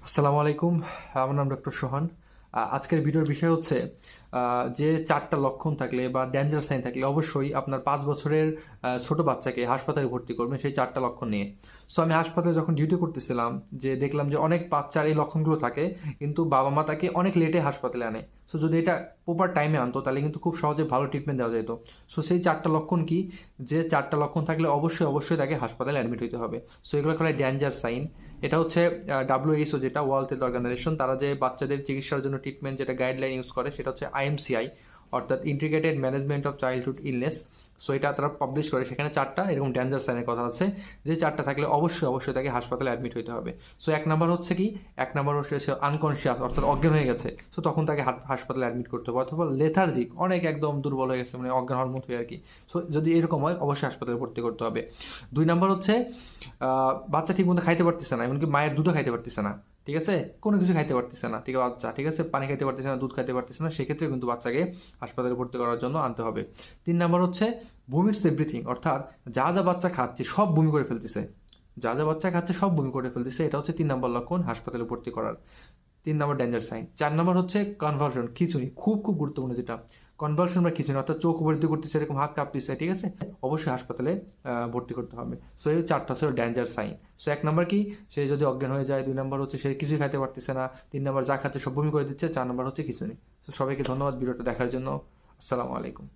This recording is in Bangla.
আসসালামু আলাইকুম। আমার নাম ডক্টর সোহান। আজকের ভিডিওর বিষয় হচ্ছে যে ৪টা লক্ষণ থাকলে বা ডেঞ্জার সাইন থাকলে অবশ্যই আপনার ৫ বছরের ছোট বাচ্চাকে হাসপাতালে ভর্তি করবেন সেই ৪টা লক্ষণ নিয়ে। সো আমি হাসপাতালে যখন ডিউটি করতেছিলাম যে দেখলাম যে অনেক বাচ্চার এই লক্ষণগুলো থাকে কিন্তু বাবা-মা তাকে অনেক লেটে হাসপাতালে আনে। সো যদি এটা প্রপার টাইমে আনতো তাহলে কিন্তু খুব সহজে ভালো ট্রিটমেন্ট দেওয়া যেত। সো সেই ৪টা লক্ষণ কি? যে ৪টা লক্ষণ থাকলে অবশ্যই তাকে হাসপাতালে অ্যাডমিট হইতে হবে। সো এগুলো বলা হয় ডেঞ্জার সাইন। এটা হচ্ছে WHO যেটা ওয়ার্ল্ড হেলথ অর্গানাইজেশন তারা যে বাচ্চাদের চিকিৎসার জন্য ট্রিটমেন্ট যেটা গাইডলাইন ইউজ করে সেটা হচ্ছে IMCI অর্থাৎ integrated management of childhood illness. So এটা তারা পাবলিশ করে, সেখানে ৪টা এরকম ডেঞ্জার সাইনের কথা আছে যে ৪টা থাকলে অবশ্যই তাকে হাসপাতালে অ্যাডমিট হইতে হবে। সো এক নাম্বার হচ্ছে কি, এক নাম্বার হচ্ছে সে আনকনশিয়াস অর্থাৎ অজ্ঞান হয়ে গেছে। সো তখন তাকে হাসপাতালে অ্যাডমিট করতে হবে, অথবা লেথার্জিক অনেক একদম দুর্বল হয়ে গেছে, মানে অজ্ঞান হওয়ার মতোই আর কি। সো যদি এরকম হয় অবশ্যই হাসপাতালে ভর্তি করতে হবে। ২ নাম্বার হচ্ছে বাচ্চা ঠিক মতো খাইতে পারতেছে না, এমনকি মায়ের দুধও খাইতে পারতেছে না, ঠিক আছে, কোনো কিছু খাইতে পারতেছে না, ঠিক আছে বাচ্চা, ঠিক আছে, পানি খাইতে পারতেছে না, দুধ খাইতে পারতেছে না, সেক্ষেত্রে কিন্তু বাচ্চাকে হাসপাতালে ভর্তি করার জন্য আনতে হবে। ৩ নাম্বার হচ্ছে ভুমিটস এভরিথিং, অর্থাৎ যা বাচ্চা খাচ্ছে সব বমি করে ফেলতেছে, যা বাচ্চা খাচ্ছে সব বমি করে ফেলতেছে, এটা হচ্ছে ৩ নাম্বার লক্ষণ হাসপাতালে ভর্তি করার। ৩ নাম্বার ডেঞ্জার সাইন। ৪ নাম্বার হচ্ছে কনভালশন, খিঁচুনি, খুব গুরুত্বপূর্ণ যেটা কনভালশন বা খিঁচুনি, অর্থাৎ চোখ উপর দিকে করতেছে, এরকম হাত কাঁপতেছে, ঠিক আছে, অবশ্যই হাসপাতালে ভর্তি করতে হবে। সো এই ৪টা হচ্ছে ডেঞ্জার সাইন। সো ১ নাম্বার কি, সে যদি অজ্ঞান হয়ে যায়। ২ নাম্বার হচ্ছে সে কিছুই খাইতে পারতেছে না। ৩ নাম্বার যা খাচ্ছে সব বমি করে দিচ্ছে। ৪ নাম্বার হচ্ছে খিঁচুনি। সো সবাইকে ধন্যবাদ ভিডিওটা দেখার জন্য। আসসালামু আলাইকুম।